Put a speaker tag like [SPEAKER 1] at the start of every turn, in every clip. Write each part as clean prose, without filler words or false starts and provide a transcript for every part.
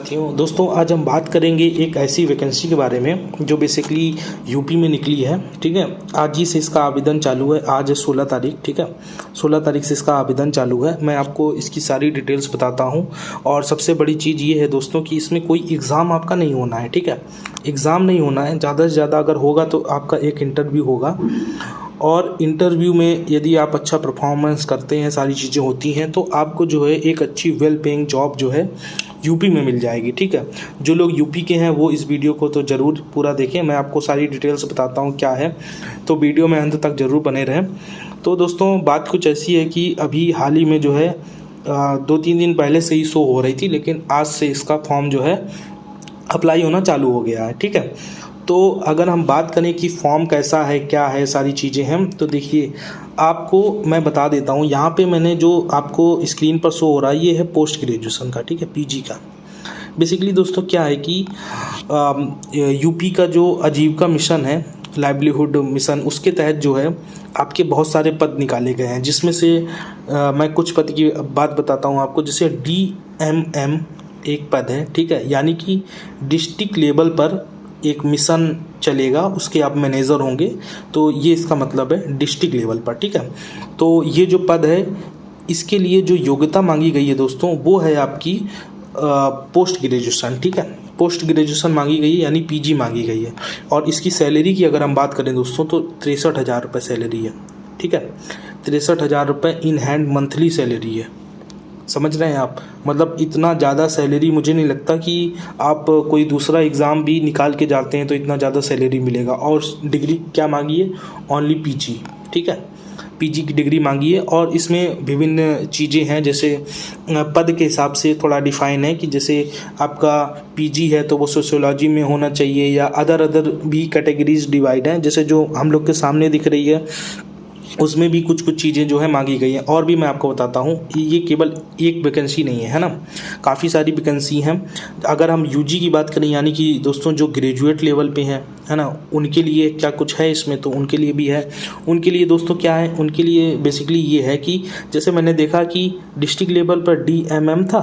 [SPEAKER 1] साथियों दोस्तों, आज हम बात करेंगे एक ऐसी वैकेंसी के बारे में जो बेसिकली यूपी में निकली है। ठीक है, आज ही से इसका आवेदन चालू है। आज है 16 तारीख। ठीक है, 16 तारीख से इसका आवेदन चालू है। मैं आपको इसकी सारी डिटेल्स बताता हूं। और सबसे बड़ी चीज़ ये है दोस्तों कि इसमें कोई एग्ज़ाम आपका नहीं होना है। ठीक है, एग्ज़ाम नहीं होना है। ज़्यादा से ज़्यादा अगर होगा तो आपका एक इंटरव्यू होगा, और इंटरव्यू में यदि आप अच्छा परफॉर्मेंस करते हैं, सारी चीज़ें होती हैं, तो आपको जो है एक अच्छी वेल पेइंग जॉब जो है यूपी में मिल जाएगी। ठीक है, जो लोग यूपी के हैं वो इस वीडियो को तो ज़रूर पूरा देखें। मैं आपको सारी डिटेल्स बताता हूँ क्या है, तो वीडियो में अंत तक ज़रूर बने रहें। तो दोस्तों, बात कुछ ऐसी है कि अभी हाल ही में जो है 2-3 दिन पहले से ही शो हो रही थी, लेकिन आज से इसका फॉर्म जो है अप्लाई होना चालू हो गया है। ठीक है, तो अगर हम बात करें कि फॉर्म कैसा है, क्या है, सारी चीज़ें हैं, तो देखिए आपको मैं बता देता हूँ। यहाँ पे मैंने जो आपको स्क्रीन पर शो हो रहा है ये है पोस्ट ग्रेजुएशन का। ठीक है, पीजी का। बेसिकली दोस्तों क्या है कि यूपी का जो आजीविका मिशन है, लाइवलीहुड मिशन, उसके तहत जो है आपके बहुत सारे पद निकाले गए हैं, जिसमें से मैं कुछ पद की बात बताता हूँ आपको। जैसे DMM एक पद है। ठीक है, यानी कि डिस्ट्रिक्ट लेवल पर एक मिशन चलेगा, उसके आप मैनेजर होंगे, तो ये इसका मतलब है डिस्ट्रिक्ट लेवल पर। ठीक है, तो ये जो पद है इसके लिए जो योग्यता मांगी गई है दोस्तों वो है आपकी पोस्ट ग्रेजुएशन। ठीक है, पोस्ट ग्रेजुएशन मांगी गई है, यानी पीजी मांगी गई है। और इसकी सैलरी की अगर हम बात करें दोस्तों तो 63,000 रुपये सैलरी है। ठीक है, 63,000 रुपये इन हैंड मंथली सैलरी है। समझ रहे हैं आप? मतलब इतना ज़्यादा सैलरी मुझे नहीं लगता कि आप कोई दूसरा एग्ज़ाम भी निकाल के जाते हैं तो इतना ज़्यादा सैलरी मिलेगा। और डिग्री क्या मांगी है? Only PG. ठीक है, पीजी की डिग्री मांगी है। और इसमें विभिन्न चीज़ें हैं, जैसे पद के हिसाब से थोड़ा डिफाइन है कि जैसे आपका पीजी है तो वो सोशियोलॉजी में होना चाहिए, या अदर भी कैटेगरीज डिवाइड हैं, जैसे जो हम लोग के सामने दिख रही है उसमें भी कुछ चीज़ें जो है मांगी गई हैं। और भी मैं आपको बताता हूँ, ये केवल एक वैकेंसी नहीं है ना, काफ़ी सारी वैकेंसी हैं। अगर हम यूजी की बात करें, यानी कि दोस्तों जो ग्रेजुएट लेवल पे हैं, है ना, उनके लिए क्या कुछ है इसमें, तो उनके लिए भी है। उनके लिए दोस्तों क्या है, उनके लिए बेसिकली ये है कि जैसे मैंने देखा कि डिस्ट्रिक्ट लेवल पर DMM था,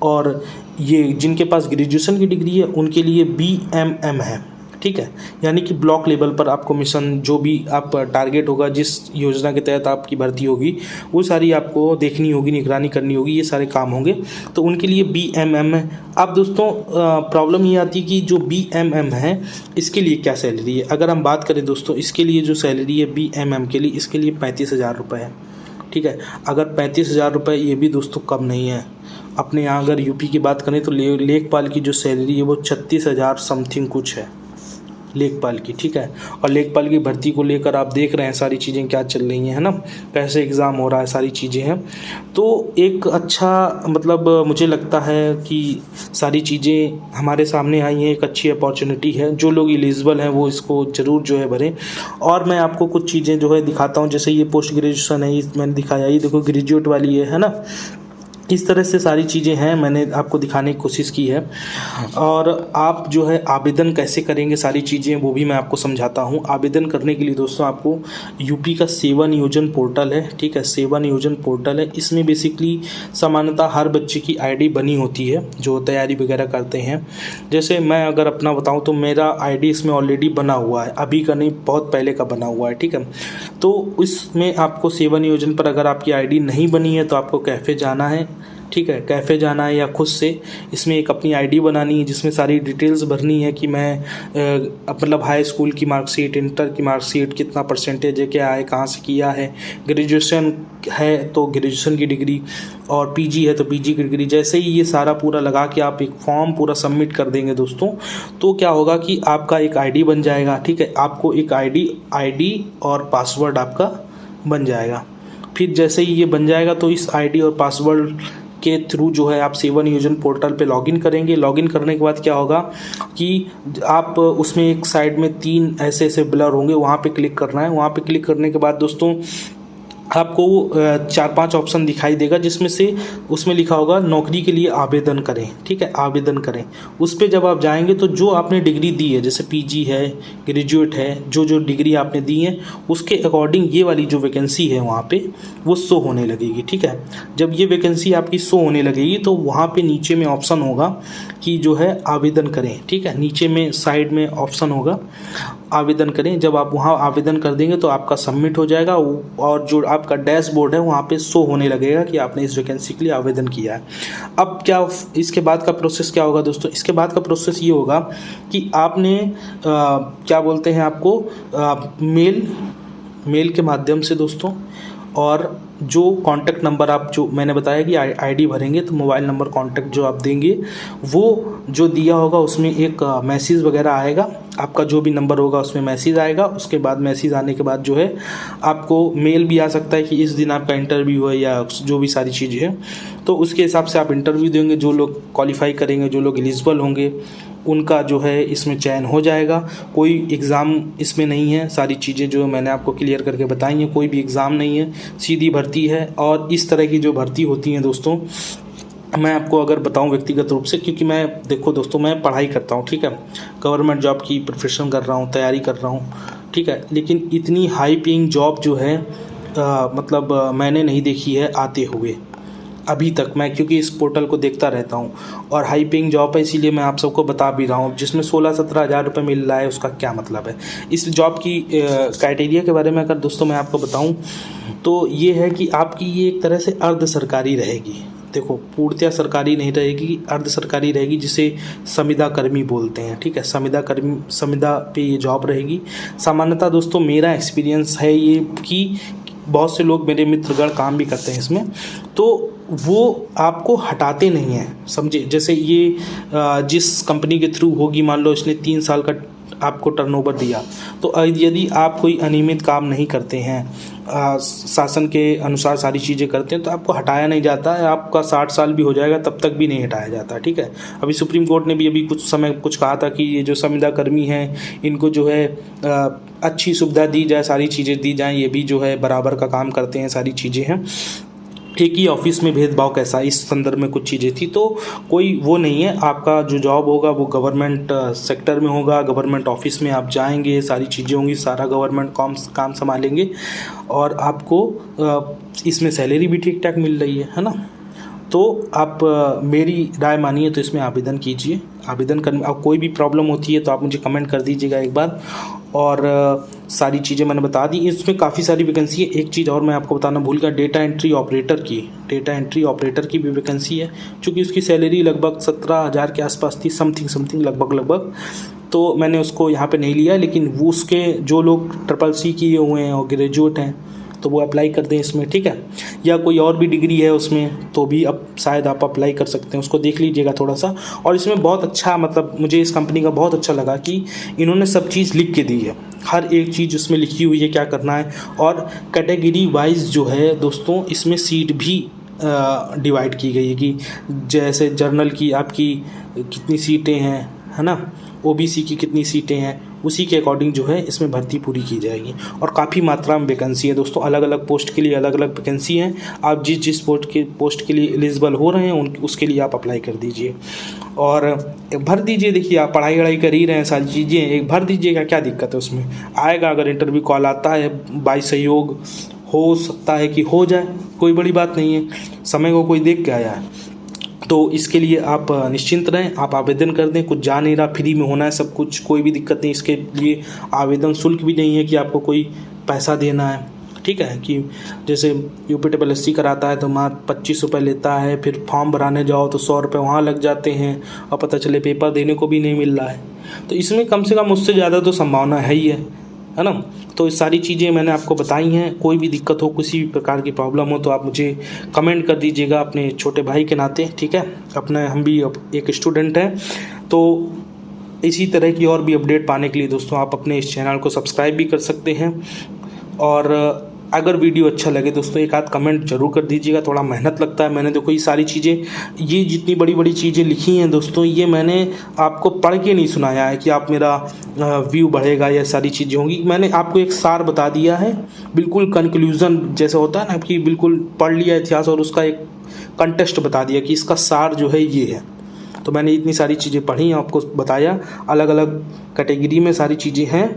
[SPEAKER 1] और ये जिनके पास ग्रेजुएशन की डिग्री है उनके लिए BMM है। ठीक है, यानी कि ब्लॉक लेवल पर आपको मिशन जो भी आप टारगेट होगा, जिस योजना के तहत आपकी भर्ती होगी, वो सारी आपको देखनी होगी, निगरानी करनी होगी, ये सारे काम होंगे, तो उनके लिए BMM है। अब दोस्तों प्रॉब्लम ये आती है कि जो BMM है इसके लिए क्या सैलरी है। अगर हम बात करें दोस्तों, इसके लिए जो सैलरी है BMM के लिए, इसके लिए 35,000 रुपये है। ठीक है, अगर 35,000 रुपये ये भी दोस्तों कम नहीं है। अपने यहाँ अगर यूपी की बात करें तो लेखपाल की जो सैलरी है वो 36,000 समथिंग कुछ है, लेखपाल की। ठीक है, और लेखपाल की भर्ती को लेकर आप देख रहे हैं सारी चीज़ें क्या चल रही हैं, है ना, कैसे एग्ज़ाम हो रहा है, सारी चीज़ें हैं। तो एक अच्छा मतलब मुझे लगता है कि सारी चीज़ें हमारे सामने आई हैं, एक अच्छी अपॉर्चुनिटी है। जो लोग एलिजिबल हैं वो इसको ज़रूर जो है भरें। और मैं आपको कुछ चीज़ें जो है दिखाता हूँ, जैसे ये पोस्ट ग्रेजुएशन है, ये मैंने दिखाया, ये देखो ग्रेजुएट वाली है ना। इस तरह से सारी चीज़ें हैं, मैंने आपको दिखाने की कोशिश की है। और आप जो है आवेदन कैसे करेंगे, सारी चीज़ें वो भी मैं आपको समझाता हूँ। आवेदन करने के लिए दोस्तों आपको यूपी का सेवा नियोजन पोर्टल है। ठीक है, सेवा नियोजन पोर्टल है। इसमें बेसिकली सामान्यतः हर बच्चे की ID बनी होती है जो तैयारी वगैरह करते हैं। जैसे मैं अगर अपना बताऊँ तो मेरा ID इसमें ऑलरेडी बना हुआ है, अभी का नहीं, बहुत पहले का बना हुआ है। ठीक है, तो इसमें आपको सेवा नियोजन पर अगर आपकी ID नहीं बनी है तो आपको कैफ़े जाना है। ठीक है, कैफ़े जाना है, या खुद से इसमें एक अपनी ID बनानी है, जिसमें सारी डिटेल्स भरनी है कि मैं मतलब हाई स्कूल की मार्कशीट, इंटर की मार्कशीट, कितना परसेंटेज है, क्या है, कहाँ से किया है, ग्रेजुएशन है तो ग्रेजुएशन की डिग्री, और पीजी है तो पीजी की डिग्री। जैसे ही ये सारा पूरा लगा के आप एक फॉर्म पूरा सबमिट कर देंगे दोस्तों, तो क्या होगा कि आपका एक ID बन जाएगा। ठीक है, आपको एक ID और पासवर्ड आपका बन जाएगा। फिर जैसे ही ये बन जाएगा तो इस ID और पासवर्ड के थ्रू जो है आप सेवा नियोजन पोर्टल पे लॉगिन करेंगे। लॉगिन करने के बाद क्या होगा कि आप उसमें एक साइड में 3 ऐसे ब्लर होंगे, वहाँ पे क्लिक करना है। वहाँ पे क्लिक करने के बाद दोस्तों आपको 4-5 ऑप्शन दिखाई देगा, जिसमें से उसमें लिखा होगा नौकरी के लिए आवेदन करें। ठीक है, आवेदन करें। उस पर जब आप जाएंगे तो जो आपने डिग्री दी है, जैसे पीजी है, ग्रेजुएट है, जो डिग्री आपने दी है उसके अकॉर्डिंग ये वाली जो वैकेंसी है वहाँ पे वो शो होने लगेगी। ठीक है, जब ये वैकेंसी आपकी शो होने लगेगी तो वहाँ पे नीचे में ऑप्शन होगा कि जो है आवेदन करें। ठीक है, नीचे में साइड में ऑप्शन होगा आवेदन करें। जब आप वहाँ आवेदन कर देंगे तो आपका सबमिट हो जाएगा और जो आपका डैशबोर्ड है वहाँ पे शो होने लगेगा कि आपने इस वैकेंसी के लिए आवेदन किया है। अब क्या इसके बाद का प्रोसेस क्या होगा दोस्तों? इसके बाद का प्रोसेस ये होगा कि आपने क्या बोलते हैं आपको मेल के माध्यम से दोस्तों, और जो कॉन्टैक्ट नंबर आप जो मैंने बताया कि आईडी भरेंगे तो मोबाइल नंबर कॉन्टैक्ट जो आप देंगे वो जो दिया होगा उसमें एक मैसेज वगैरह आएगा, आपका जो भी नंबर होगा उसमें मैसेज आएगा। उसके बाद मैसेज आने के बाद जो है आपको मेल भी आ सकता है कि इस दिन आपका इंटरव्यू है या जो भी सारी चीज़ें हैं, तो उसके हिसाब से आप इंटरव्यू देंगे। जो लोग क्वालिफाई करेंगे, जो लोग एलिजिबल होंगे, उनका जो है इसमें चयन हो जाएगा। कोई एग्ज़ाम इसमें नहीं है, सारी चीज़ें जो मैंने आपको क्लियर करके बताई हैं, कोई भी एग्ज़ाम नहीं है, सीधी भर्ती है। और इस तरह की जो भर्ती होती हैं दोस्तों, मैं आपको अगर बताऊं व्यक्तिगत रूप से, क्योंकि मैं देखो दोस्तों मैं पढ़ाई करता हूं, ठीक है, गवर्नमेंट जॉब की प्रिपरेशन कर रहा हूं, तैयारी कर रहा हूं, ठीक है, लेकिन इतनी हाई पेइंग जॉब जो है मैंने नहीं देखी है आते हुए अभी तक। मैं क्योंकि इस पोर्टल को देखता रहता हूँ और हाई पेइंग जॉब है, इसीलिए मैं आप सबको बता भी रहा हूँ। जिसमें 16-17 हज़ार रुपये मिल रहा है, उसका क्या मतलब है? इस जॉब की क्राइटेरिया के बारे में अगर दोस्तों मैं आपको बताऊँ तो ये है कि आपकी ये एक तरह से अर्ध सरकारी रहेगी। देखो, पूर्णतः सरकारी नहीं रहेगी, अर्ध सरकारी रहेगी, जिसे संविदा कर्मी बोलते हैं। ठीक है, संविदा पे ये जॉब रहेगी। सामान्यतः दोस्तों मेरा एक्सपीरियंस है ये कि बहुत से लोग मेरे मित्रगण काम भी करते हैं इसमें, तो वो आपको हटाते नहीं हैं, समझे। जैसे ये जिस कंपनी के थ्रू होगी, मान लो इसने 3 साल का आपको टर्नओवर दिया, तो यदि आप कोई अनियमित काम नहीं करते हैं, शासन के अनुसार सारी चीज़ें करते हैं, तो आपको हटाया नहीं जाता है। आपका 60 साल भी हो जाएगा तब तक भी नहीं हटाया जाता। ठीक है, अभी सुप्रीम कोर्ट ने भी अभी कुछ समय कुछ कहा था कि ये जो संविदा कर्मी हैं इनको जो है अच्छी सुविधा दी जाए, सारी चीज़ें दी जाएँ, ये भी जो है बराबर का काम करते हैं, सारी चीज़ें हैं। एक ही ऑफिस में भेदभाव कैसा, इस संदर्भ में कुछ चीज़ें थी, तो कोई वो नहीं है। आपका जो जॉब होगा वो गवर्नमेंट सेक्टर में होगा, गवर्नमेंट ऑफिस में आप जाएंगे, सारी चीज़ें होंगी, सारा गवर्नमेंट काम संभालेंगे और आपको इसमें सैलरी भी ठीक ठाक मिल रही है ना। तो आप मेरी राय मानिए तो इसमें आवेदन कीजिए। आवेदन करने अब कोई भी प्रॉब्लम होती है तो आप मुझे कमेंट कर दीजिएगा एक बार। और सारी चीज़ें मैंने बता दी। इसमें काफ़ी सारी वैकेंसी है। एक चीज़ और मैं आपको बताना भूल गया, डेटा एंट्री ऑपरेटर की भी वैकेंसी है, क्योंकि उसकी सैलरी लगभग 17,000 के आसपास थी, समथिंग लगभग। तो मैंने उसको यहाँ पे नहीं लिया, लेकिन वो उसके जो लोग CCC किए हुए हैं और ग्रेजुएट हैं तो वो अप्लाई कर दें इसमें। ठीक है, या कोई और भी डिग्री है उसमें तो भी अब शायद आप अप्लाई कर सकते हैं, उसको देख लीजिएगा थोड़ा सा। और इसमें बहुत अच्छा, मतलब मुझे इस कंपनी का बहुत अच्छा लगा कि इन्होंने सब चीज़ लिख के दी है, हर एक चीज़ उसमें लिखी हुई है क्या करना है। और कैटेगरी वाइज जो है दोस्तों इसमें सीट भी डिवाइड की गई है कि जैसे जनरल की आपकी कितनी सीटें हैं, है ना, OBC की कितनी सीटें हैं, उसी के अकॉर्डिंग जो है इसमें भर्ती पूरी की जाएगी। और काफ़ी मात्रा में वैकेंसी है दोस्तों, अलग अलग पोस्ट के लिए अलग अलग वैकेंसी हैं। आप जिस पोस्ट के लिए एलिजिबल हो रहे हैं उसके लिए आप अप्लाई कर दीजिए और भर दीजिए। देखिए, आप पढ़ाई वढ़ाई कर ही रहे हैं, सारी चीज़ें एक भर दीजिएगा, क्या दिक्कत है उसमें। आएगा, अगर इंटरव्यू कॉल आता है, बाई सहयोग हो सकता है कि हो जाए, कोई बड़ी बात नहीं है, समय को कोई देख के आया है। तो इसके लिए आप निश्चिंत रहें, आप आवेदन कर दें, कुछ जा नहीं रहा, फ्री में होना है सब कुछ, कोई भी दिक्कत नहीं। इसके लिए आवेदन शुल्क भी नहीं है कि आपको कोई पैसा देना है। ठीक है, कि जैसे UPSSC कराता है तो मात्र 25 रुपये लेता है, फिर फॉर्म भराने जाओ तो 100 रुपये वहाँ लग जाते हैं और पता चले पेपर देने को भी नहीं मिल रहा है। तो इसमें कम से कम उससे ज़्यादा तो संभावना है ही है ना। तो ये सारी चीज़ें मैंने आपको बताई हैं। कोई भी दिक्कत हो, किसी भी प्रकार की प्रॉब्लम हो तो आप मुझे कमेंट कर दीजिएगा अपने छोटे भाई के नाते। ठीक है, अपने हम भी एक स्टूडेंट हैं। तो इसी तरह की और भी अपडेट पाने के लिए दोस्तों आप अपने इस चैनल को सब्सक्राइब भी कर सकते हैं। और अगर वीडियो अच्छा लगे दोस्तों एक आध कमेंट जरूर कर दीजिएगा, थोड़ा मेहनत लगता है। मैंने देखो ये सारी चीज़ें, ये जितनी बड़ी बड़ी चीज़ें लिखी हैं दोस्तों, ये मैंने आपको पढ़ के नहीं सुनाया है कि आप मेरा व्यू बढ़ेगा या सारी चीज़ें होंगी। मैंने आपको एक सार बता दिया है, बिल्कुल कंक्लूजन जैसे होता है ना कि बिल्कुल पढ़ लिया इतिहास और उसका एक कंटेस्ट बता दिया कि इसका सार जो है ये है। तो मैंने इतनी सारी चीज़ें पढ़ी, आपको बताया, अलग अलग कैटेगरी में सारी चीज़ें हैं,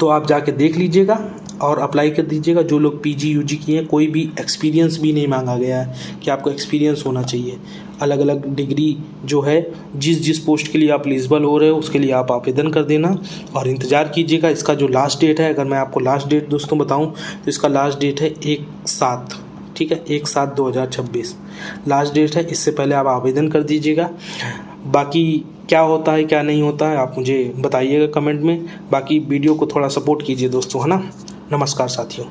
[SPEAKER 1] तो आप जाके देख लीजिएगा। और अप्लाई कर दीजिएगा। जो लोग पीजी यूजी किए हैं, कोई भी एक्सपीरियंस भी नहीं मांगा गया है कि आपको एक्सपीरियंस होना चाहिए। अलग अलग डिग्री जो है, जिस जिस पोस्ट के लिए आप एलिजिबल हो रहे हो उसके लिए आप आवेदन कर देना और इंतज़ार कीजिएगा। इसका जो लास्ट डेट है, अगर मैं आपको लास्ट डेट दोस्तों बताऊं तो इसका लास्ट डेट है 1/7, ठीक है, 1/7/2026 लास्ट डेट है। इससे पहले आप आवेदन कर दीजिएगा। बाकी क्या होता है क्या नहीं होता है आप मुझे बताइएगा कमेंट में। बाकी वीडियो को थोड़ा सपोर्ट कीजिए दोस्तों, है ना। नमस्कार साथियों।